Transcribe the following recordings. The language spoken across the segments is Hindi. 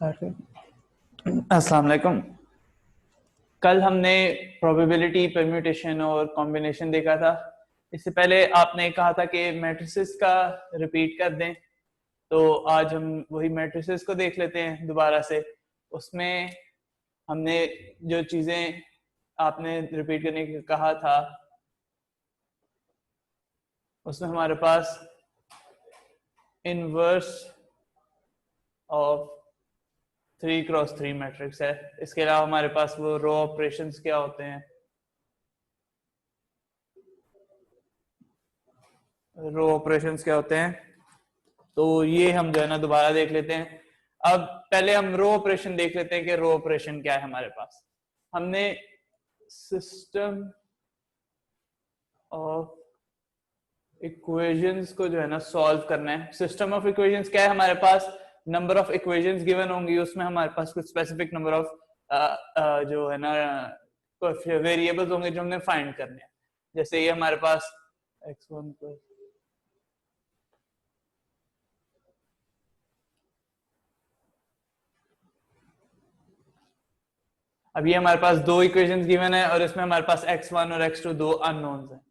अस्सलाम वालेकुम। कल हमने प्रोबेबिलिटी, परम्यूटेशन और कॉम्बिनेशन देखा था। इससे पहले आपने कहा था कि मैट्रिसेस का रिपीट कर दें, तो आज हम वही मैट्रिसेस को देख लेते हैं दोबारा से। उसमें हमने जो चीज़ें आपने रिपीट करने को कहा था, उसमें हमारे पास इनवर्स ऑफ 3x3 मैट्रिक्स है। इसके अलावा हमारे पास वो रो ऑपरेशंस क्या होते हैं, रो ऑपरेशंस क्या होते हैं, तो ये हम जो है ना दोबारा देख लेते हैं। अब पहले हम रो ऑपरेशन देख लेते हैं कि रो ऑपरेशन क्या है हमारे पास। हमने सिस्टम ऑफ इक्वेशंस को जो है ना सॉल्व करना है। सिस्टम ऑफ इक्वेशंस क्या है हमारे पास, नंबर ऑफ इक्वेशंस गिवन होंगी, उसमें हमारे पास कुछ स्पेसिफिक नंबर ऑफ जो है ना वेरिएबल्स होंगे जो हमने फाइंड करने हैं। जैसे ये हमारे पास x1 प्लस अब ये हमारे पास दो इक्वेशंस गिवन है और इसमें हमारे पास x1 और x2 दो अननोन्स हैं।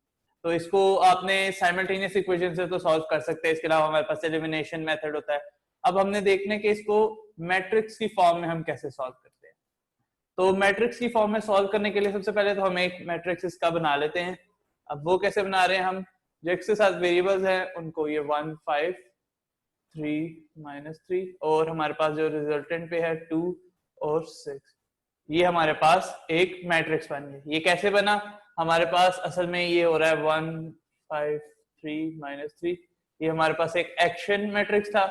तो इसको आपने साइमल्टेनियस इक्वेशन से तो सॉल्व कर सकते हैं, इसके अलावा हमारे पास एलिमिनेशन मेथड होता है। अब हमने देखने के इसको मैट्रिक्स की फॉर्म में हम कैसे सॉल्व करते हैं। तो मैट्रिक्स की फॉर्म में सॉल्व करने के लिए सबसे पहले तो हम एक मैट्रिक्स इसका बना लेते हैं। अब वो कैसे बना रहे हैं, हम जो x के साथ वेरिएबल्स हैं उनको ये 1 5 3 -3 और हमारे पास जो रिजल्टेंट पे है 2 और 6, ये हमारे पास एक मैट्रिक्स बन गया। ये कैसे बना, हमारे पास असल में ये हो रहा है 1 5 3 -3, ये हमारे पास एक एक्शन मैट्रिक्स था।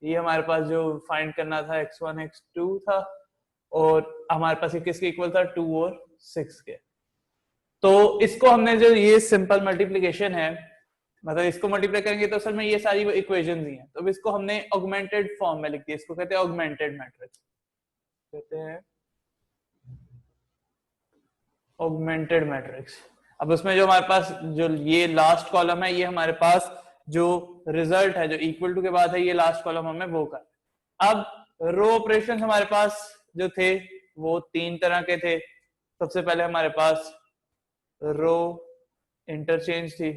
ये हमारे पास जो फाइंड करना था x1 x2 था और हमारे पास ये किसके इक्वल था, 2 और 6 के। तो इसको हमने जो ये सिंपल मल्टीप्लिकेशन है, मतलब इसको मल्टीप्लाई करेंगे तो असल में ये सारी इक्वेशंस ही हैं। तो इसको हमने ऑगमेंटेड फॉर्म में लिख दिया, इसको कहते हैं ऑगमेंटेड मैट्रिक्स, कहते हैं ऑगमेंटेड मैट्रिक्स। अब उसमें जो हमारे पास जो ये लास्ट कॉलम है, ये हमारे पास जो रिजल्ट है जो इक्वल टू के बाद है, ये लास्ट कॉलम हमें वो कर। अब रो ऑपरेशन हमारे पास जो थे वो तीन तरह के थे। सबसे पहले हमारे पास रो इंटरचेंज थी,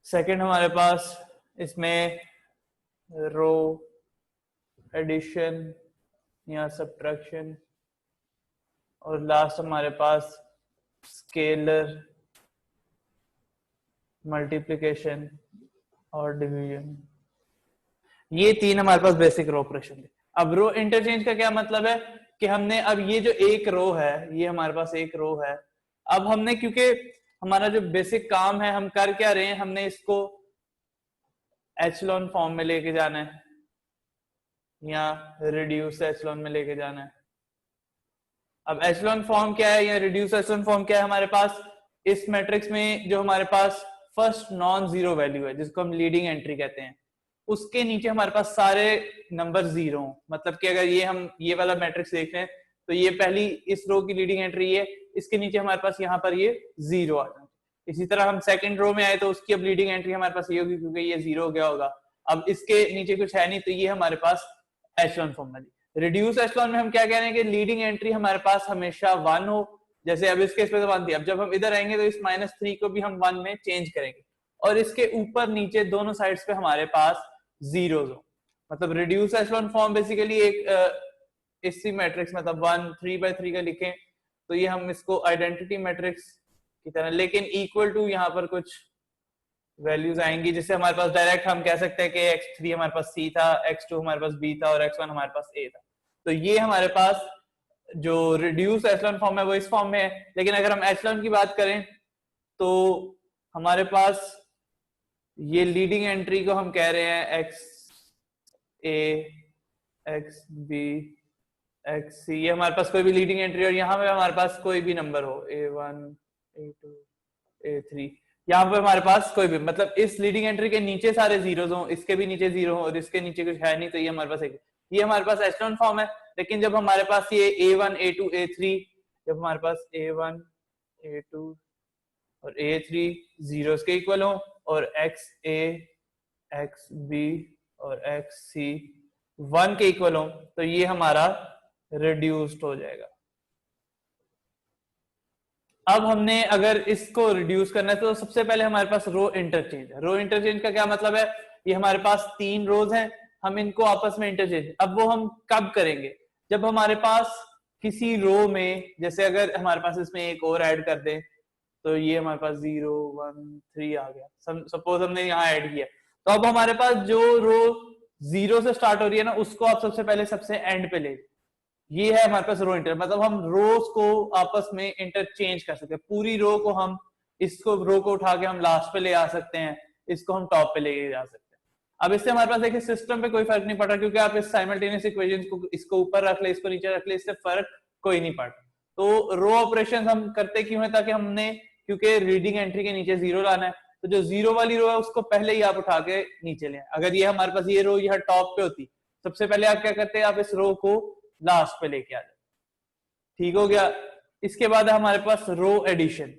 सेकंड हमारे पास इसमें रो एडिशन या सब्ट्रैक्शन, और लास्ट हमारे पास स्केलर मल्टीप्लिकेशन और डिवीजन। ये तीन हमारे पास बेसिक रो ऑपरेशन थे। अब रो इंटरचेंज का क्या मतलब है कि हमने अब ये जो एक रो है, ये हमारे पास एक रो है, अब हमने क्योंकि हमारा जो बेसिक काम है हम कर क्या रहे हैं, हमने इसको एचलॉन फॉर्म में लेके जाना है या रिड्यूस एचलॉन में लेके जाना है। अब एचलॉन फॉर्म क्या है या रिड्यूस एचलॉन फॉर्म क्या है हमारे पास, इस मैट्रिक्स में जो हमारे पास फर्स्ट नॉन जीरो वैल्यू है जिसको हम लीडिंग एंट्री कहते हैं, उसके नीचे हमारे पास सारे नंबर जीरो। मतलब कि अगर ये हम ये वाला मैट्रिक्स देख रहे हैं तो ये पहली इस रो की लीडिंग एंट्री है, इसके नीचे हमारे पास यहाँ पर ये जीरो आ जाए। इसी तरह हम सेकंड रो में आए तो उसकी अब लीडिंग एंट्री हमारे पास ये होगी क्योंकि ये जीरो हो गया होगा। अब इसके नीचे कुछ है नहीं तो ये हमारे पास एचलॉन फॉर्म में। रिड्यूस एचलॉन में हम क्या कह रहे हैं कि लीडिंग एंट्री हमारे पास हमेशा 1 हो, जैसे अब इसके पे तो 1 थी, अब जब हम इधर आएंगे तो इस -3 को भी हम 1 में चेंज करेंगे और इसके ऊपर नीचे दोनों साइड्स पे हमारे पास जीरोस हो। मतलब रिड्यूस एचलॉन फॉर्म बेसिकली एक इसी मैट्रिक्स मतलब 1 3/3 का लिखें तो ये हम इसको आइडेंटिटी मैट्रिक्स की तरह, लेकिन इक्वल टू यहाँ पर कुछ वैल्यूज आएंगी जिससे हमारे पास डायरेक्ट हम कह सकते हैं कि x3 हमारे पास c था, x2 हमारे पास b था और x1 हमारे पास a था। तो ये हमारे पास जो रिड्यूस एचलॉन फॉर्म है वो इस फॉर्म में है। लेकिन अगर हम एचलॉन की बात करें तो हमारे पास ये लीडिंग एंट्री को हम कह रहे हैं x a x b x c, ये हमारे पास कोई भी लीडिंग एंट्री और यहाँ पे हमारे पास कोई भी नंबर हो a1 a2 a3, यहाँ पे हमारे पास कोई भी, मतलब इस लीडिंग एंट्री के नीचे सारे जीरोस हो, इसके भी नीचे जीरो हो और इसके नीचे कुछ है नहीं, तो ये हमारे पास एक, ये हमारे पास एचलॉन फॉर्म है। लेकिन जब हमारे पास ये a1 a2 a3, जब हमारे पास a1 a2 और a3 जीरोस के इक्वल हो और एक्स ए एक्स बी और एक्स सी 1 के इक्वल हो तो ये हमारा रिड्यूस्ड हो जाएगा। अब हमने अगर इसको रिड्यूस करना है तो सबसे पहले हमारे पास रो इंटरचेंज है। रो इंटरचेंज का क्या मतलब है, ये हमारे पास 3 रोज हैं, हम इनको आपस में इंटरचेंज, अब वो हम कब करेंगे, जब हमारे पास किसी रो में, जैसे अगर हमारे पास इसमें एक और ऐड कर दें तो ये हमारे पास 0 1 3 आ गया, सपोज हमने यहाँ ऐड किया, तो अब हमारे पास जो रो 0 से स्टार्ट हो रही है ना उसको आप सबसे पहले सबसे एंड पे ले, ये है हमारे पास रो इंटर, मतलब हम रोज को आपस में इंटरचेंज कर सकते हैं। पूरी रो को हम, इसको रो को उठा के हम लास्ट पे ले आ सकते हैं, इसको हम टॉप पे ले जा सकते हैं। अब इससे हमारे पास देखिए सिस्टम पे कोई फर्क नहीं पड़ रहा, क्योंकि आप इस साइमल्टेनियस इक्वेशन को, इसको ऊपर रख ले इसको नीचे रख ले, इससे फर्क कोई नहीं पड़ता। तो रो ऑपरेशन हम करते क्यों है, ताकि हमने, क्योंकि रीडिंग एंट्री के नीचे 0 लाना है, तो जो 0 वाली रो है उसको पहले ही आप उठा के नीचे ले। अगर ये हमारे पास ये रो यहाँ टॉप पे होती, सबसे पहले आप क्या करते हैं, आप इस रो को लास्ट पे लेके आ जाते, ठीक हो गया। इसके बाद हमारे पास रो एडिशन।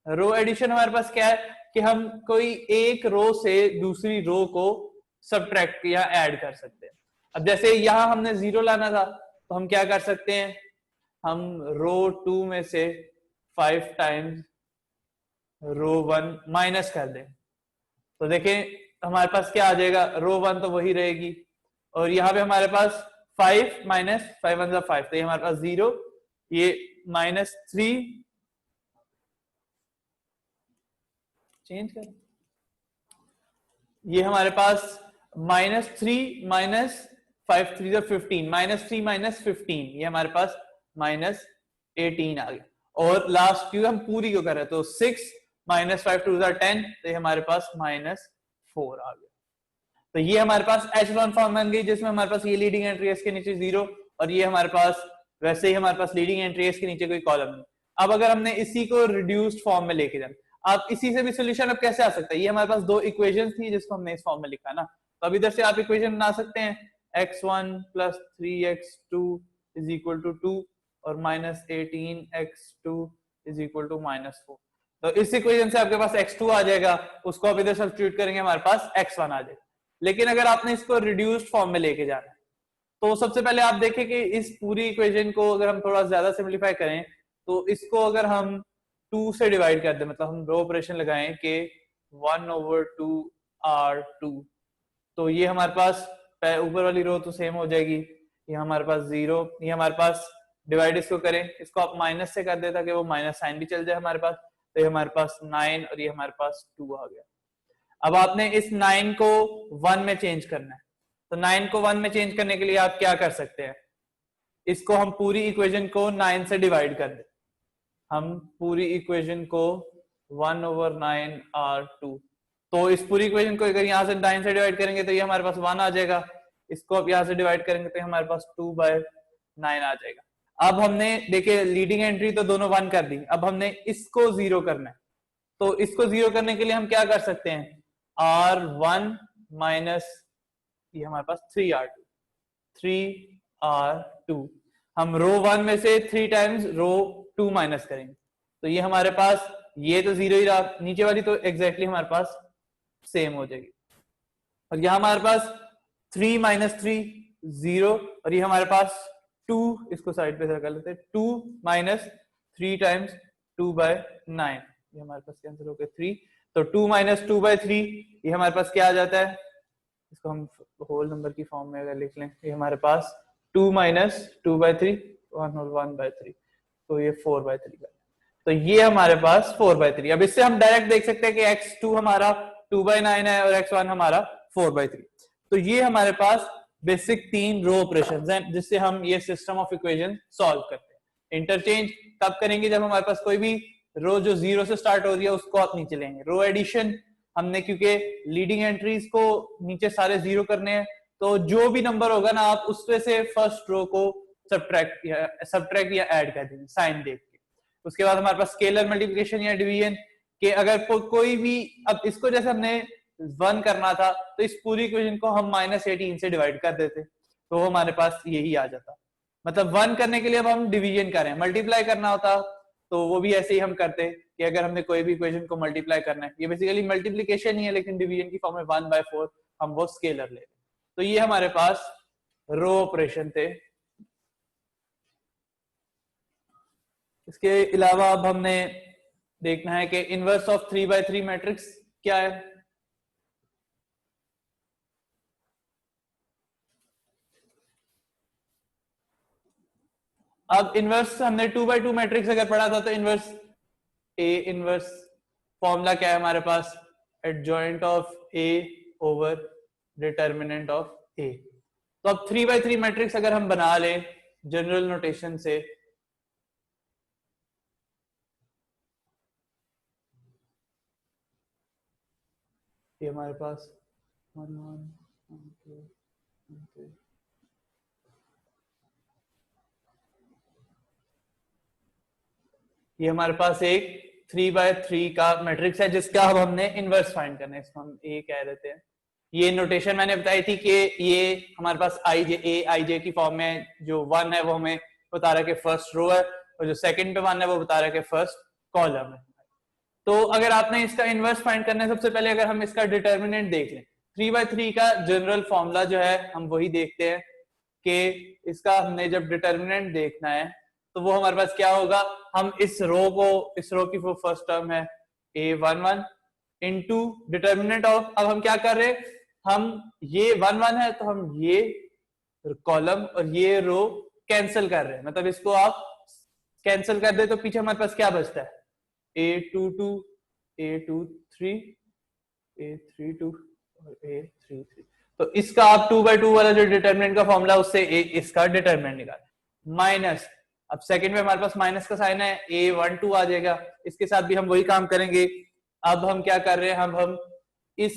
रो एडिशन हमारे पास क्या है कि हम कोई एक रो से दूसरी रो को सबट्रैक्ट या ऐड कर सकते हैं। अब जैसे यहां हमने 0 लाना था तो हम क्या कर सकते हैं, हम रो 2 में से 5 टाइम्स रो 1 माइनस कर दें, तो देखें हमारे पास क्या आ जाएगा, रो 1 तो वही रहेगी, और यहाँ पे हमारे पास 5 माइनस 5 1 5, तो ये हमारे पास 0, ये -3 चेंज कर, ये हमारे पास -3 माइनस 5 3 15, -3 माइनस 15, ये हमारे पास -18 आ गया। और लास्ट क्यों हम पूरी क्यों कर रहे हैं, तो 6 माइनस 5 2 10, तो ये हमारे पास -4 आ गया। तो ये हमारे पास एचेलॉन फॉर्म बन गई, जिसमें हमारे पास ये लीडिंग एंट्री है, इसके नीचे 0, और ये हमारे पास वैसे ही हमारे पास लीडिंग एंट्री है, इसके नीचे कोई कॉलम नहीं। अब अगर हमने इसी को रिड्यूस्ड फॉर्म में लेके जाना, आप इसी से भी सोल्यूशन अब कैसे आ सकता है, ये हमारे पास 2 इक्वेशंस थी जिसको हमने इस फॉर्म में लिखा ना, तो अब इधर से आप इक्वेशन बना सकते हैं, x1 + 3x2 = 2 और -18x2 = -4। तो इस इक्वेशन से आपके पास x2 आ जाएगा, उसको आप इधर सब्स्टिट्यूट करेंगे, हमारे पास x1 आ जाएगा। लेकिन अगर आपने इसको रिड्यूस्ड फॉर्म में लेके जाना है, तो सबसे पहले आप देखें कि इस पूरी इक्वेशन को अगर हम थोड़ा ज्यादा सिंपलीफाई करें, तो इसको अगर हम 2 से डिवाइड कर दें, मतलब हम रो ऑपरेशन लगाएं कि 1/2 R2, तो ये हमारे पास ऊपर वाली रो तो सेम हो जाएगी, ये हमारे पास 0, ये हमारे पास डिवाइड इसको करें, इसको आप माइनस से कर दे ताकि वो माइनस साइन भी चल जाए हमारे पास, तो ये हमारे पास 9 और ये हमारे पास 2 आ गया। अब आपने इस 9 को 1 में चेंज करना है, तो 9 को 1 में चेंज करने के लिए आप क्या कर सकते हैं, इसको हम पूरी इक्वेशन को 9 से डिवाइड कर दें, हम पूरी इक्वेशन को 1/9 R2, तो इस पूरी इक्वेशन को अगर यहाँ से 9 से डिवाइड करेंगे तो ये हमारे पास 1 आ जाएगा, इसको आप यहाँ से डिवाइड करेंगे तो हमारे पास 2/9 आ जाएगा। अब हमने देखिए लीडिंग एंट्री तो दोनों 1 कर दी, अब हमने इसको 0 करना है, तो इसको 0 करने के लिए हम क्या कर सकते हैं, R1 माइनस ये हमारे पास 3R2, हम रो 1 में से 3 टाइम्स रो 2 माइनस करेंगे, तो ये हमारे पास, ये तो 0 ही रहा, नीचे वाली तो एग्जैक्टली हमारे पास सेम हो जाएगी, और यहां हमारे पास 3 - 3 0, और ये हमारे पास 2, इसको साइड पे कर लेते हैं, 2 - 3 टाइम्स 2/9, ये हमारे पास कैंसिल हो गया 3, तो 2 - 2/3, ये हमारे पास क्या आ जाता है, इसको हम होल नंबर की फॉर्म में अगर लिख लें, ये हमारे पास 2 - 2/3 1/3, तो ये 4/3 का, तो ये हमारे पास 4/3। अब इससे हम डायरेक्ट देख सकते हैं कि x2 हमारा 2/9 है और x1 हमारा 4/3, तो ये हमारे पास बेसिक 3 रो ऑपरेशंस हैं जिससे हम ये सिस्टम ऑफ इक्वेशन सॉल्व करते हैं। इंटरचेंज तब करेंगे जब हमारे पास कोई भी रो जो 0 से स्टार्ट हो रही है उसको आप नीचे लेंगे। रो एडिशन हमने, क्योंकि लीडिंग एंट्रीज को नीचे सारे 0 करने हैं, तो जो भी नंबर होगा ना आप उसमें से फर्स्ट रो को सब्ट्रैक्ट या ऐड कर देंगे साइन देख के। उसके बाद हमारे पास स्केलर मल्टीप्लिकेशन या डिवीजन के, अगर कोई भी, अब इसको जैसे हमने 1 करना था तो इस पूरी इक्वेशन को हम -18 से डिवाइड कर देते, तो हमारे पास यही आ जाता। मतलब 1 करने के लिए अब हम डिवीजन करें, मल्टीप्लाई करना होता तो वो भी ऐसे ही हम करते हैं कि अगर हमने कोई भी इक्वेशन को मल्टीप्लाई करना है, ये बेसिकली मल्टीप्लीकेशन ही है लेकिन डिवीजन की फॉर्म में 1/4 हम वो स्केलर ले। तो ये हमारे पास रो ऑपरेशन थे। इसके अलावा अब हमने देखना है कि इनवर्स ऑफ 3/3 मैट्रिक्स क्या है। अब इनवर्स हमने 2/2 मैट्रिक्स अगर पढ़ा था तो इनवर्स ए इनवर्स फॉर्मूला क्या है हमारे पास, adjoint of A over determinant of A. तो अब 3/3 मैट्रिक्स अगर हम बना ले जनरल नोटेशन से, ये हमारे पास 1 1 1 2 1 2 ये हमारे पास एक 3/3 का मैट्रिक्स है जिसका अब हमने इनवर्स फाइंड करना है, इसको हम ए कह देते हैं। ये नोटेशन मैंने बताई थी कि ये हमारे पास आई जे की फॉर्म में जो 1 है वो हमें बता रहा है कि फर्स्ट रो है, और जो सेकंड पे 1 है वो बता रहा है कि फर्स्ट कॉलम है। तो अगर आपने इसका इनवर्स फाइंड करना है, सबसे पहले अगर हम इसका डिटर्मिनेंट देख लें, 3/3 का जनरल फॉर्मूला जो है हम वही देखते हैं कि इसका हमने जब डिटर्मिनेंट देखना है तो वो हमारे पास क्या होगा, हम इस रो की वो फर्स्ट टर्म है a11 इनटू डिटर्मिनेंट ऑफ, अब हम क्या कर रहे हैं, हम ये 1 1 है तो हम ये कॉलम और ये रो कैंसिल कर रहे हैं, मतलब इसको आप कैंसिल कर दे तो पीछे हमारे पास क्या बचता है, a22 a23 a32 और a33। तो इसका आप 2/2 वाला जो डिटर्मिनेंट का फॉर्मूला उससे इसका डिटर्मिनेंट निकाल माइनस, अब सेकंड में हमारे पास माइनस का साइन है a12 आ जाएगा, इसके साथ भी हम वही काम करेंगे। अब हम क्या कर रहे हैं, हम इस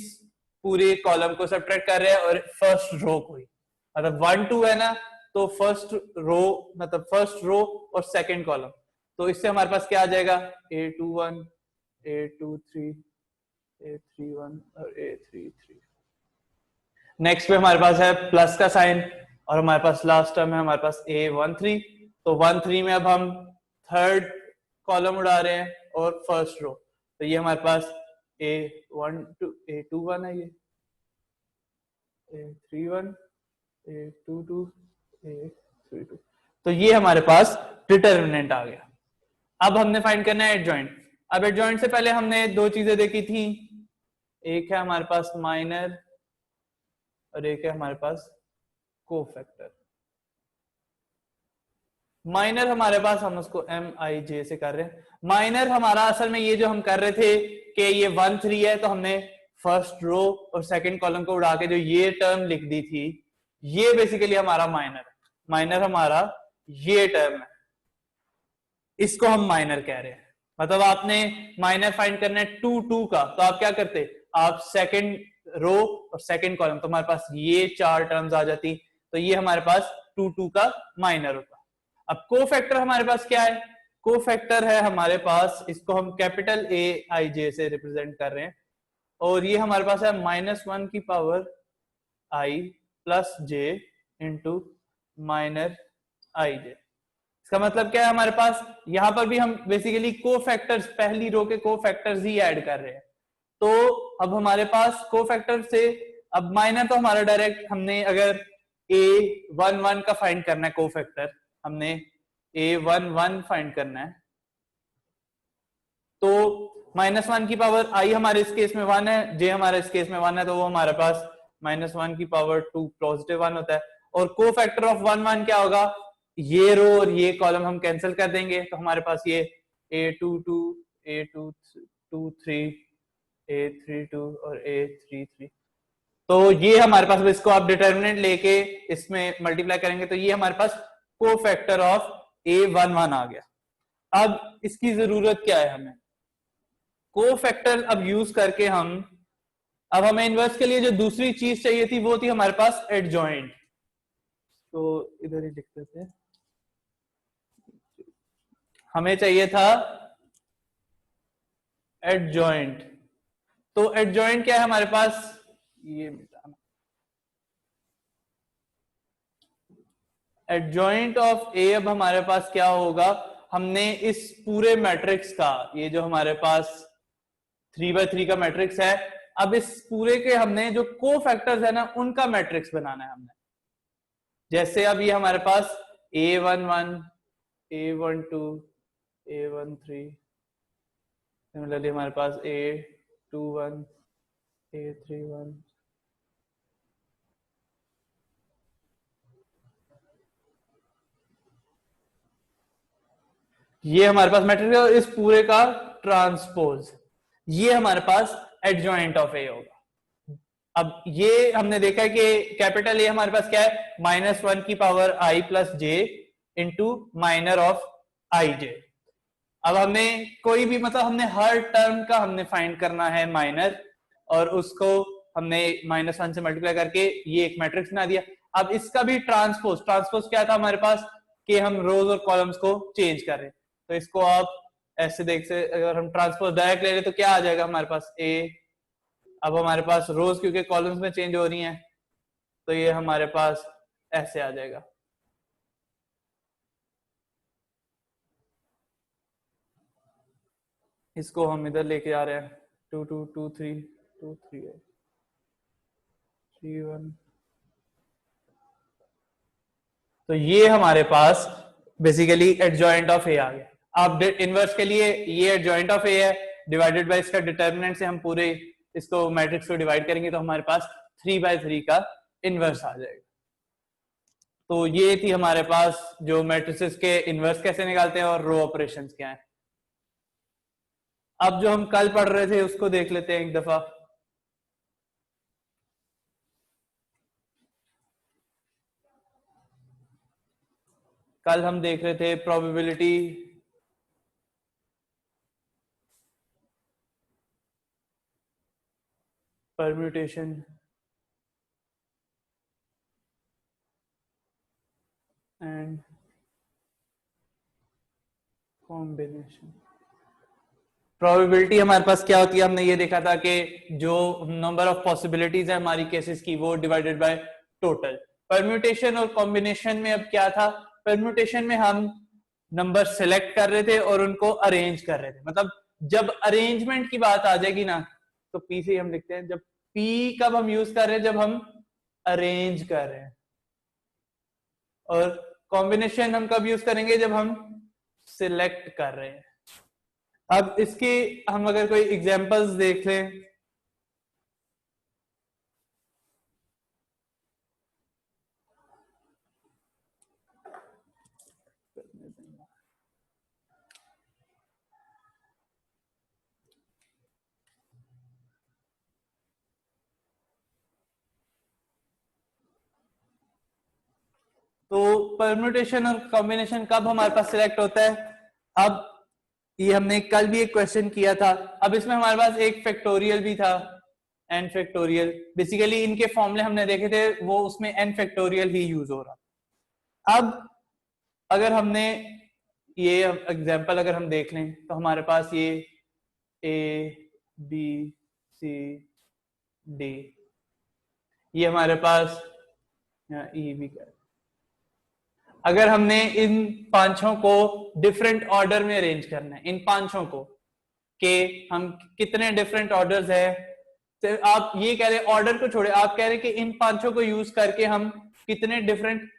पूरे कॉलम को सब्ट्रैक्ट कर रहे हैं और फर्स्ट रो को ही, मतलब 1 2 है ना, तो फर्स्ट रो मतलब फर्स्ट रो और सेकंड कॉलम, तो इससे हमारे पास क्या आ जाएगा a21 a23 a31 और a33। नेक्स्ट पे हमारे पास है प्लस का साइन और हमारे पास लास्ट टर्म है हमारे पास a13, तो 13 में अब हम थर्ड कॉलम उड़ा रहे हैं और फर्स्ट रो, तो ये हमारे पास a12 a21 है, ये a31 a22 a32, तो ये हमारे पास डिटर्मिनेंट आ गया। अब हमने फाइंड करना है एडजॉइंट। अब एडजॉइंट से पहले हमने दो चीजें देखी थी, एक है हमारे पास माइनर और एक है हमारे पास कोफैक्टर। माइनर हमारे पास हम उसको MIJ से कर रहे हैं, माइनर हमारा असल में ये जो हम कर रहे थे कि ये 1 3 है तो हमने फर्स्ट रो और सेकंड कॉलम को उड़ा के जो ये टर्म लिख दी थी, ये बेसिकली हमारा माइनर है, माइनर हमारा ये टर्म है, इसको हम माइनर कह रहे हैं। मतलब आपने माइनर फाइंड करना है 2 2 का, तो आप क्या करते, आप सेकंड रो और सेकंड कॉलम, तो हमारे पास ये 4 टर्म्स आ जाती, तो ये हमारे पास 2 2 का माइनर होता। अब कोफैक्टर हमारे पास क्या है, कोफैक्टर है हमारे पास, इसको हम कैपिटल AIJ से रिप्रेजेंट कर रहे हैं, और ये हमारे पास है -1 की power I plus J into minor IJ। इसका मतलब क्या है, हमारे पास यहां पर भी हम बेसिकली कोफैक्टर्स, पहली रो के कोफैक्टर्स ही ऐड कर रहे हैं। तो अब हमारे पास कोफैक्टर से, अब माइनर तो हमारा डायरेक्ट, हमने अगर a11 का फाइंड करना है कोफैक्टर, हमने a11 फाइंड करना है, तो -1 की पावर I हमारे इस केस में 1 है, J हमारे इस केस में 1 है, तो वो हमारे पास -1 की पावर 2 पॉजिटिव 1 होता है। और कोफैक्टर ऑफ 1 1 क्या होगा, ये रो और ये कॉलम हम कैंसिल कर देंगे, तो हमारे पास ये a22 a23 a32 और a33, तो ये हमारे पास, इसको आप डिटर्मिनेंट लेके इसमें मल्टीप्लाई करेंगे तो ये हमारे पास कोफैक्टर ऑफ a11 आ गया। अब इसकी जरूरत क्या है, हमें कोफैक्टर अब यूज करके अब हमें इनवर्स के लिए जो दूसरी चीज चाहिए थी वो थी हमारे पास एडजॉइंट, तो इधर ही लिख देते हैं, हमें चाहिए था एडजॉइंट। तो एडजॉइंट क्या है हमारे पास, ये मिटाना, एडजॉइंट ऑफ ए अब हमारे पास क्या होगा, हमने इस पूरे मैट्रिक्स का, ये जो हमारे पास 3x3 का मैट्रिक्स है, अब इस पूरे के हमने जो को फैक्टर्स है ना उनका मैट्रिक्स बनाना है हमने। जैसे अब ये हमारे पास A11, A12, A13, सिमिलरली हमारे पास A21, A31, ये हमारे पास मैट्रिक्स है और इस पूरे का ट्रांसपोज ये हमारे पास एडजॉइंट ऑफ ए होगा। अब ये हमने देखा है कि कैपिटल ए हमारे पास क्या है, -1 की power i plus j into minor of i j. अब हमें कोई भी मतलब हमने हर टर्म का हमने फाइंड करना है माइनर, और उसको हमने -1 से मल्टीप्लाई करके ये एक मैट्रिक्स बना दिया। अब इसका भी ट्रांसपोज क्या था हमारे पास कि हम रोज और कॉलम्स को चेंज कर रहे हैं। तो इसको आप ऐसे देख से अगर हम ट्रांसपोज डायरेक्ट ले रहे तो क्या आ जाएगा हमारे पास ए। अब हमारे पास रोज क्योंकि कॉलम्स में चेंज हो रही हैं तो ये हमारे पास ऐसे आ जाएगा। इसको हम इधर लेके आ रहे हैं 2 2 2 3 2 3 3 1। तो ये हमारे पास बेसिकली एडजॉइंट ऑफ ए आ गया। अब इनवर्स के लिए ये एडजॉइंट ऑफ ए है, डिवाइडेड बाय इसका डिटर्मिनेंट से हम पूरे इसको मैट्रिक्स को डिवाइड करेंगे तो हमारे पास 3/3 का इनवर्स आ जाएगा। तो ये थी हमारे पास जो मैट्रिसेस के इनवर्स कैसे निकालते हैं और रो ऑपरेशंस क्या है। अब जो हम कल पढ़ रहे थे उसको देख लेते हैं एक दफा। कल हम देख रहे थे probability permutation and combination. Probability हमारे पास क्या होती है, हमने ये देखा था कि जो नंबर ऑफ पॉसिबिलिटीज है हमारी केसेस की वो डिवाइडेड बाय टोटल। परम्यूटेशन और कॉम्बिनेशन में अब क्या था, परम्यूटेशन में हम नंबर सिलेक्ट कर रहे थे और उनको अरेंज कर रहे थे। मतलब जब अरेंजमेंट की बात आ जाएगी ना तो पी से हम लिखते हैं, जब पी कब हम यूज कर रहे हैं, जब हम अरेंज कर रहे हैं। और कॉम्बिनेशन हम कब यूज करेंगे, जब हम सिलेक्ट कर रहे हैं। अब इसके हम अगर कोई एग्जांपल्स देख लें, तो परम्यूटेशन और कॉम्बिनेशन कब हमारे पास सिलेक्ट होता है। अब ये हमने कल भी एक क्वेश्चन किया था। अब इसमें हमारे पास एक फैक्टोरियल भी था, एन फैक्टोरियल। बेसिकली इनके फॉर्मूले हमने देखे थे, वो उसमें एन फैक्टोरियल ही यूज हो रहा। अब अगर हमने ये एग्जांपल अगर हम देख लें तो हमारे पास ये ए बी सी डी, ये हमारे पास ई भी कर। अगर हमने इन पांचों को डिफरेंट ऑर्डर में अरेंज करना है, इन पांचों को कि हम कितने डिफरेंट ऑर्डर्स है, तो आप ये कह रहे ऑर्डर को छोड़े, आप कह रहे कि इन पांचों को यूज करके हम कितने डिफरेंट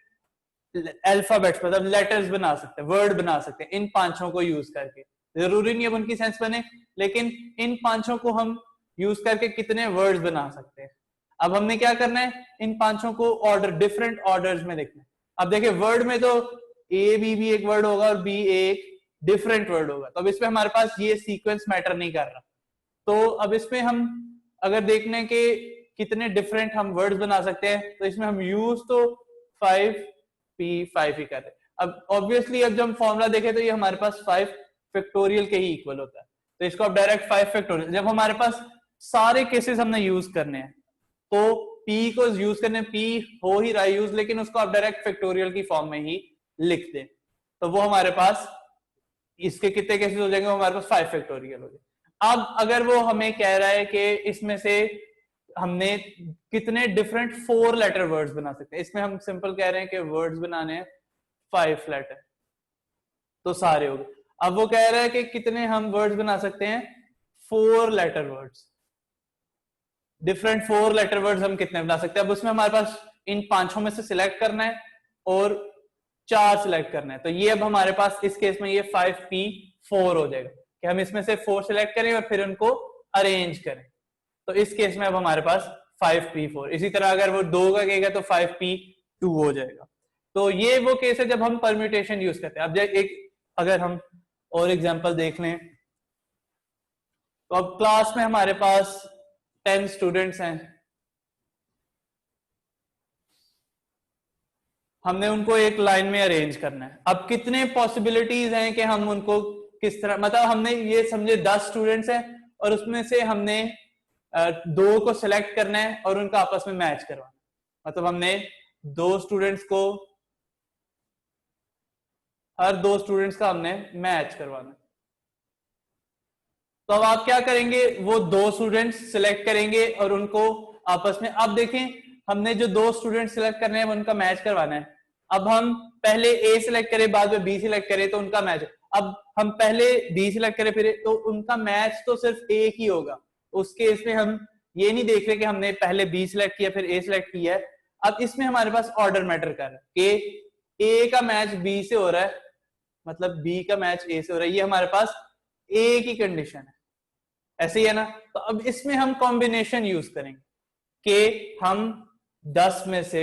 अल्फाबेट्स मतलब लेटर्स बना सकते हैं, वर्ड बना सकते हैं इन पांचों को यूज करके। जरूरी नहीं है उनकी सेंस बने, लेकिन इन पांचों को हम यूज करके कितने वर्ड्स बना सकते हैं। अब हमने क्या करना है, इन पांचों को ऑर्डर डिफरेंट ऑर्डर्स में देखना है। अब देखिए वर्ड में तो ए बी भी एक वर्ड होगा और बी एक डिफरेंट वर्ड होगा, तो अब इसमें हमारे पास ये सीक्वेंस मैटर नहीं कर रहा। तो अब इसमें हम अगर देखने के कितने डिफरेंट हम वर्ड्स बना सकते हैं, तो इसमें हम यूज तो 5p5 ही कर रहे हैं। अब ऑब्वियसली अब जब हम फॉर्मूला देखें तो ये हमारे पास 5 फैक्टोरियल के ही इक्वल होता है, तो इसको अब डायरेक्ट 5 फैक्टोरियल। जब हमारे पास सारे केसेस हमने यूज करने हैं तो p को यूज करने, p हो ही रहा है यूज, लेकिन उसको आप डायरेक्ट फैक्टोरियल की फॉर्म में ही लिख दें तो वो हमारे पास इसके कितने केसेस हो जाएंगे, हमारे पास 5 फैक्टोरियल हो जाएंगे। अब अगर वो हमें कह रहा है कि इसमें से हमने कितने डिफरेंट 4 लेटर वर्ड्स बना सकते हैं, इसमें हम सिंपल कह रहे हैं कि वर्ड्स बनाने हैं 5 लेटर। तो सारे हो गए। अब वो कह रहा है कि कितने हम वर्ड्स बना सकते हैं, 4 letter words, different 4 letter words हम कितने बना सकते हैं। अब उसमें हमारे पास इन पांचों में से सिलेक्ट करना है और 4 सिलेक्ट करना है। तो ये अब हमारे पास इस केस में ये 5p4 हो जाएगा कि हम इसमें से 4 सिलेक्ट करें और फिर उनको अरेंज करें। तो इस केस में अब हमारे पास 5p4। इसी तरह अगर वो 2 का कहेगा तो 5p2 हो जाएगा। तो ये वो केस है जब हम परम्यूटेशन यूज करते हैं। अब एक अगर हम और एग्जांपल देख लें, तो अब क्लास में हमारे पास 10 स्टूडेंट्स हैं, हमने उनको एक लाइन में अरेंज करना है। अब कितने पॉसिबिलिटीज हैं कि हम उनको किस तरह, मतलब हमने ये समझे 10 स्टूडेंट्स हैं और उसमें से हमने 2 को सिलेक्ट करना है और उनका आपस में मैच करवाना, मतलब हमने 2 स्टूडेंट्स को, हर 2 स्टूडेंट्स का हमने मैच करवाना। तो अब आप क्या करेंगे, वो 2 स्टूडेंट्स सिलेक्ट करेंगे और उनको आपस में, अब देखें हमने जो 2 स्टूडेंट सिलेक्ट करने हैं उनका मैच करवाना है। अब हम पहले ए सिलेक्ट करें बाद में बी सिलेक्ट करें तो उनका मैच, अब हम पहले बी सिलेक्ट करें फिर तो उनका मैच तो सिर्फ एक ही होगा। उस केस में हम ये नहीं देख रहे कि हमने पहले बी सिलेक्ट किया फिर ए सिलेक्ट किया है। अब इसमें हमारे पास ऑर्डर मैटर कर रहा है कि ए का मैच बी से हो रहा है, मतलब बी का मैच ए से हो रहा है, ये हमारे पास ए की कंडीशन है, ऐसे ही है ना। तो अब इसमें हम कॉम्बिनेशन यूज करेंगे कि हम 10 में से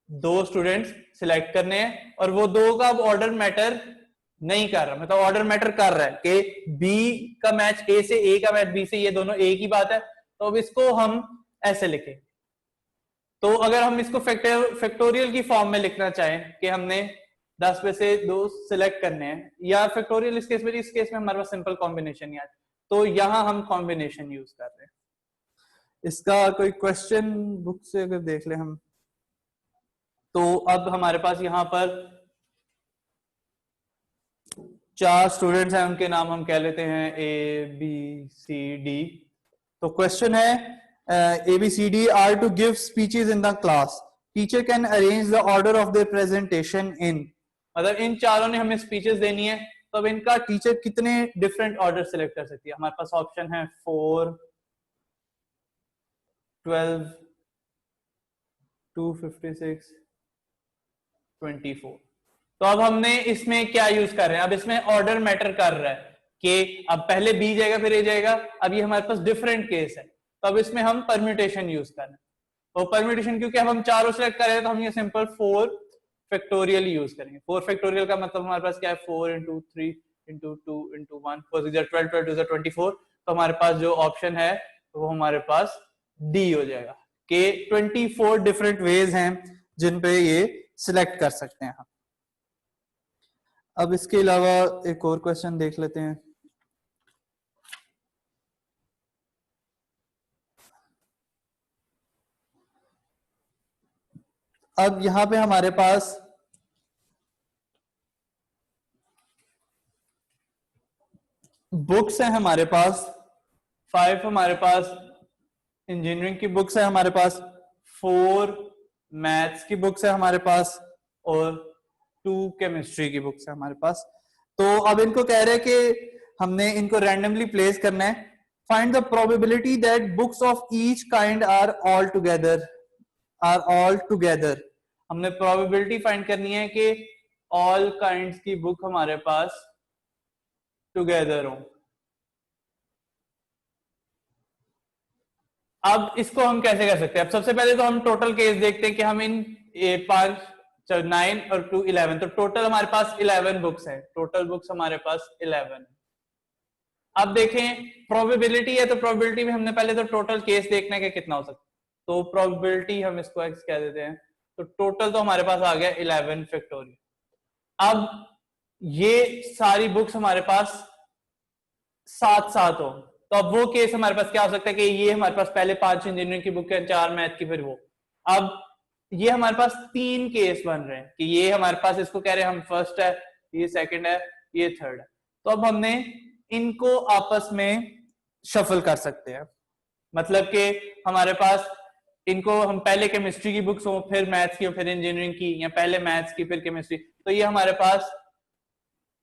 2 स्टूडेंट्स सिलेक्ट करने हैं और वो 2 का अब ऑर्डर मैटर नहीं कर रहा, मतलब ऑर्डर मैटर कर रहा है कि बी का मैच ए से, ए का मैच बी से, ये दोनों एक ही बात है। तो अब इसको हम ऐसे लिखें। तो अगर हम इसको फैक्टोरियल की फॉर्म में लिखना चाहें कि हमने 10 में से 2 सिलेक्ट करने हैं, या फैक्टोरियल इस केस में हमारे पास सिंपल कॉम्बिनेशन याद, तो यहां हम कॉम्बिनेशन यूज कर रहे हैं। इसका कोई क्वेश्चन बुक से अगर देख ले हम, तो अब हमारे पास यहां पर 4 स्टूडेंट्स हैं, उनके नाम हम कह लेते हैं ए बी सी डी। तो क्वेश्चन है A B C D are to give speeches in the class, teacher can arrange the order of the presentation in, मतलब इन चारों ने हमें स्पीचेस देनी है, तो अब इनका टीचर कितने डिफरेंट ऑर्डर सिलेक्ट कर सकती है। हमारे पास ऑप्शन है 4, 12, 256, 24। तो अब हमने इसमें क्या यूज कर रहे हैं, अब इसमें ऑर्डर मैटर कर रहा है कि अब पहले बी जाएगा फिर ए जाएगा। अब ये हमारे पास डिफरेंट केस है, तो अब इसमें हम परम्यूटेशन यूज कर रहे हैं। तो परम्यूटेशन क्योंकि अब हम चारों सिलेक्ट कर रहे हैं तो हम ये सिंपल 4 फैक्टोरियल यूज करेंगे। 4 फैक्टोरियल का मतलब हमारे पास क्या है, 4 into 3 into 2 into 1 12 12 2 24। तो हमारे पास जो ऑप्शन है वो हमारे पास डी हो जाएगा कि 24 डिफरेंट वेज हैं जिन पे ये सिलेक्ट कर सकते हैं हम। अब इसके अलावा एक और क्वेश्चन देख लेते हैं। अब यहां पे हमारे पास बुक्स हैं, हमारे पास 5 हमारे पास इंजीनियरिंग की बुक्स है, हमारे पास 4 मैथ्स की बुक्स है हमारे पास, और 2 केमिस्ट्री की बुक्स है हमारे पास। तो अब इनको कह रहे हैं कि हमने इनको रैंडमली प्लेस करना है। Find the probability that books of each kind are all together, हमने प्रोबेबिलिटी फाइंड करनी है कि ऑल काइंड्स की बुक हमारे पास टुगेदर हो। अब इसको हम कैसे कर सकते हैं, अब सबसे पहले तो हम टोटल केस देखते हैं कि हम इन 5 9 और 2 11, तो टोटल हमारे पास 11 बुक्स है, टोटल बुक्स हमारे पास 11 है। अब देखें प्रोबेबिलिटी है, तो प्रोबेबिलिटी में हमने पहले तो टोटल केस देखना है कि कितना हो सकता है, तो प्रोबेबिलिटी हम इसको एक्स कह देते हैं। तो टोटल तो हमारे पास आ गया 11 फैक्टोरियल। अब ये सारी बुक्स हमारे पास साथ साथ हो, तो अब वो केस हमारे पास क्या हो सकता है कि ये हमारे पास पहले 5 इंजीनियरिंग की बुक है, 4 मैथ की, फिर वो। अब ये हमारे पास 3 केस बन रहे हैं कि ये हमारे पास, इसको कह रहे हैं हम फर्स्ट है, ये सेकंड है, ये थर्ड है। तो अब हमने इनको आपस में शफल कर सकते हैं, मतलब कि हमारे पास इनको हम पहले केमिस्ट्री की बुक्स हो, फिर मैथ्स की, फिर इंजीनियरिंग की, या पहले मैथ्स की फिर केमिस्ट्री, तो ये हमारे पास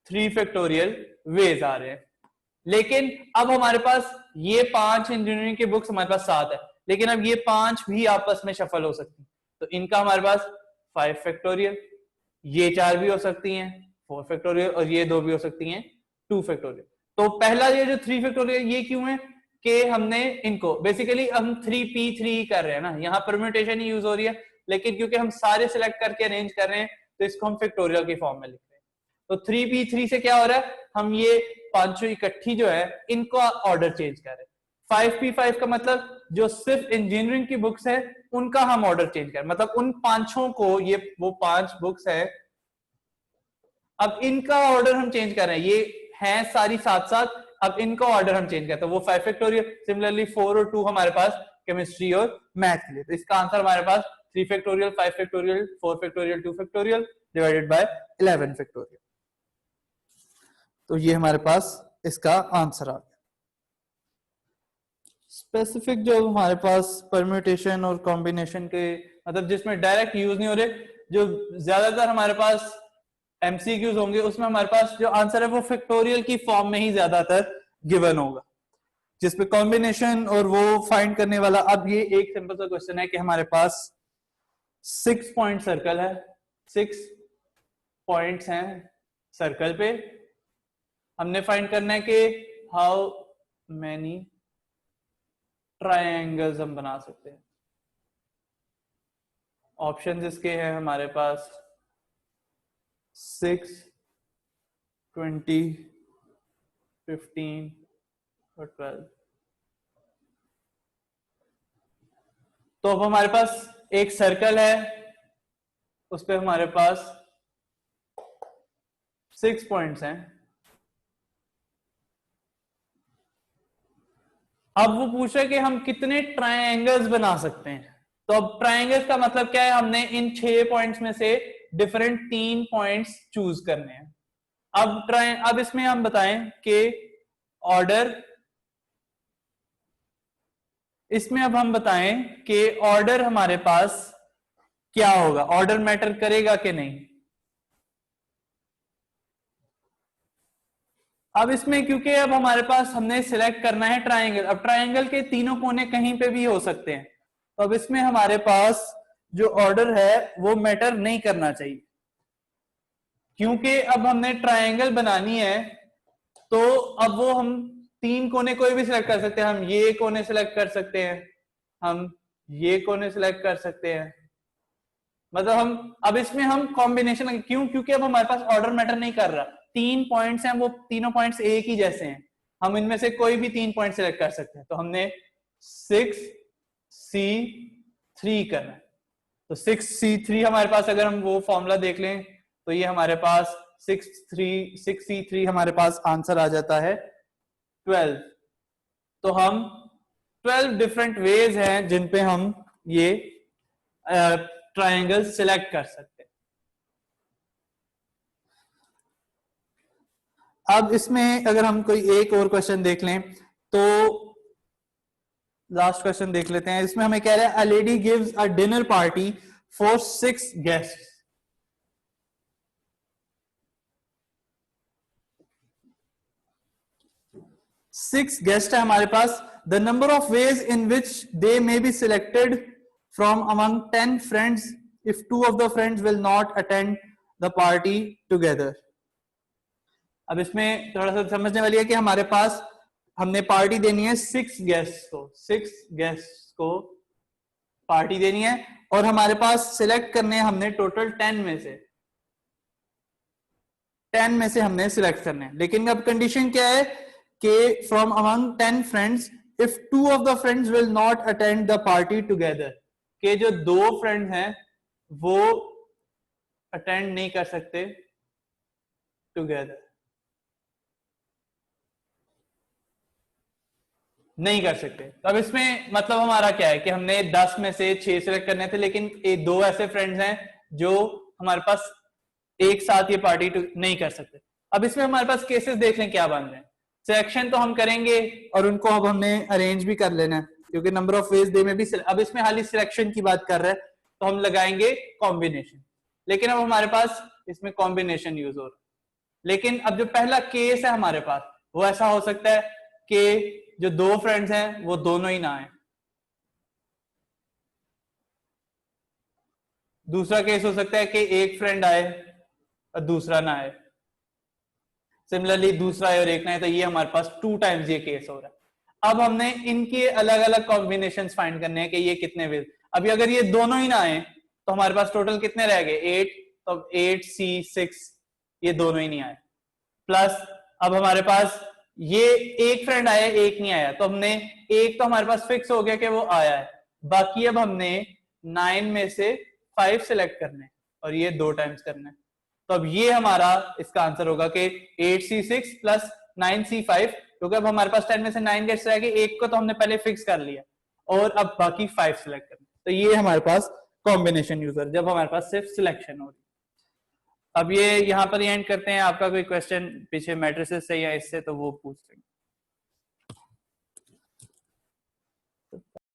3 फैक्टोरियल वेज आ रहे हैं। लेकिन अब हमारे पास ये 5 इंजीनियरिंग की बुक्स हमारे पास 7 है, लेकिन अब ये 5 भी आपस में शफल हो सकती हैं, तो इनका हमारे पास 5 फैक्टोरियल, ये 4 भी हो सकती हैं 4 फैक्टोरियल, और ये 2 भी हो सकती हैं 2 फैक्टोरियल। तो पहला ये जो 3 फैक्टोरियल ये क्यों है कि हमने इनको बेसिकली हम 3p3 ही कर रहे हैं ना, यहाँ परम्यूटेशन ही यूज हो रही है, लेकिन क्योंकि हम सारे सिलेक्ट करके अरेंज कर रहे हैं तो इसको हम फैक्टोरियल की फॉर्म में लिख रहे हैं। तो 3p3 से क्या हो रहा है, हम ये पांचों इकट्ठी जो है इनको ऑर्डर चेंज कर रहे हैं। 5p5 का मतलब जो सिर्फ इंजीनियरिंग की बुक्स है उनका हम ऑर्डर चेंज कर, मतलब उन पांचों को, ये वो 5 बुक्स है, अब इनका ऑर्डर हम चेंज कर रहे हैं, ये हैं सारी साथ साथ, अब इनका ऑर्डर हम चेंज करते हैं, वो 5 फैक्टोरियल। सिमिलरली 4 और 2 हमारे पास केमिस्ट्री और मैथ के लिए, तो इसका आंसर हमारे पास 3 factorial 5 factorial 4 factorial 2 factorial divided by 11 factorial. तो ये हमारे पास इसका आंसर आ गया। स्पेसिफिक जो हमारे पास परम्यूटेशन और कॉम्बिनेशन के, मतलब जिसमें डायरेक्ट यूज नहीं हो रहे, जो ज्यादातर हमारे पास एमसीक्यूज होंगे उसमें हमारे पास जो आंसर है वो फैक्टोरियल की फॉर्म में ही ज्यादातर गिवन होगा, जिसपे कॉम्बिनेशन और वो फाइंड करने वाला। अब ये एक सिंपल सा क्वेश्चन है कि हमारे पास 6 पॉइंट सर्कल है, 6 पॉइंट्स हैं सर्कल पे, हमने फाइंड करना है कि हाउ मैनी ट्रायंगल्स हम बना सकते हैं। ऑप्शंस इसके हैं हमारे पास 6, 20, 15 और 12। तो अब हमारे पास एक सर्कल है, उस पे हमारे पास 6 पॉइंट्स हैं। अब वो पूछ रहा है कि हम कितने ट्रायंगल्स बना सकते हैं। तो अब ट्रायंगल्स का मतलब क्या है, हमने इन 6 पॉइंट्स में से डिफरेंट 3 पॉइंट्स चूज करने हैं। अब इसमें हम बताएं कि ऑर्डर, इसमें अब हम बताएं कि ऑर्डर हमारे पास क्या होगा, ऑर्डर मैटर करेगा कि नहीं। अब इसमें क्योंकि अब हमारे पास हमने सिलेक्ट करना है ट्रायंगल, अब ट्रायंगल के तीनों कोने कहीं पे भी हो सकते हैं, तो अब इसमें हमारे पास जो ऑर्डर है वो मैटर नहीं करना चाहिए, क्योंकि अब हमने ट्रायंगल बनानी है। तो अब वो हम 3 कोने कोई भी सिलेक्ट कर सकते हैं, हम ये कोने सिलेक्ट कर सकते हैं, हम ये कोने सिलेक्ट कर सकते हैं, मतलब हम अब इसमें हम कॉम्बिनेशन, क्यों, क्योंकि अब हमारे पास ऑर्डर मैटर नहीं कर रहा, 3 पॉइंट्स हैं, वो तीनों पॉइंट्स एक ही जैसे हैं, हम इनमें से कोई भी 3 पॉइंट सिलेक्ट कर सकते हैं। तो हमने 6C3 करना है, तो 6C3 हमारे पास, अगर हम वो फॉर्मूला देख लें तो ये हमारे पास 6C3 हमारे पास आंसर आ जाता है 12। तो हम 12 डिफरेंट वेज हैं जिन पे हम ये ट्रायंगल सिलेक्ट कर सकते हैं। अब इसमें अगर हम कोई एक और क्वेश्चन देख लें, तो लास्ट क्वेश्चन देख लेते हैं। इसमें हमें कह रहा है a lady gives a dinner party for 6 guest. 6 guest है हमारे पास। The number of ways in which they may be selected from among 10 friends if 2 of the friends will not attend the party together. अब इसमें थोड़ा सा समझने वाली है कि हमारे पास हमने पार्टी देनी है 6 गेस्ट को, 6 गेस्ट को पार्टी देनी है, और हमारे पास सिलेक्ट करने हमने टोटल 10 में से, 10 में से हमने सिलेक्ट करने हैं। लेकिन अब कंडीशन क्या है कि from among 10 friends if 2 of the friends will not attend the party together, के जो 2 फ्रेंड्स हैं वो अटेंड नहीं कर सकते टुगेदर, नहीं कर सकते। तो अब इसमें मतलब हमारा क्या है कि हमने 10 में से 6 सिलेक्ट करने थे, लेकिन 2 ऐसे फ्रेंड्स हैं जो हमारे पास एक साथ ये पार्टी नहीं कर सकते। अब इसमें हमारे पास केसेस देख लें क्या बन रहे हैं। सिलेक्शन तो हम करेंगे और उनको अब हमने अरेंज भी कर लेना है, क्योंकि नंबर ऑफ वेज दे में भी, अब इसमें हाली सिलेक्शन की बात कर रहे हैं तो हम लगाएंगे कॉम्बिनेशन, लेकिन अब हमारे पास इसमें कॉम्बिनेशन यूज हो रहा है। लेकिन अब जो पहला केस है हमारे पास वो ऐसा हो सकता है कि जो दो फ्रेंड्स हैं वो दोनों ही ना आए। दूसरा केस हो सकता है कि एक फ्रेंड आए और दूसरा ना आए। सिमिलरली दूसरा आए और एक ना आए, तो ये हमारे पास 2 टाइम्स ये केस हो रहा है। अब हमने इनके अलग अलग कॉम्बिनेशन फाइंड करने हैं कि ये कितने विल। अभी अगर ये दोनों ही ना आए तो हमारे पास टोटल कितने रह गए 8, तो 8C6 ये दोनों ही नहीं आए। प्लस अब हमारे पास ये एक फ्रेंड आया एक नहीं आया, तो हमने एक तो हमारे पास फिक्स हो गया कि वो आया है, बाकी अब हमने 9 में से 5 सिलेक्ट करने और ये 2 टाइम्स करने। तो अब ये हमारा इसका आंसर होगा कि 8C6 प्लस 9C5, क्योंकि अब हमारे पास 10 में से 9 गेट्स रह गए, एक को तो हमने पहले फिक्स कर लिया और अब बाकी 5 सिलेक्ट करने। तो ये हमारे पास कॉम्बिनेशन यूजर जब हमारे पास सिर्फ सिलेक्शन हो रही। अब ये यहाँ पर एंड करते हैं। आपका कोई क्वेश्चन पीछे मैट्रिसेस से या इससे तो वो पूछ लेंगे।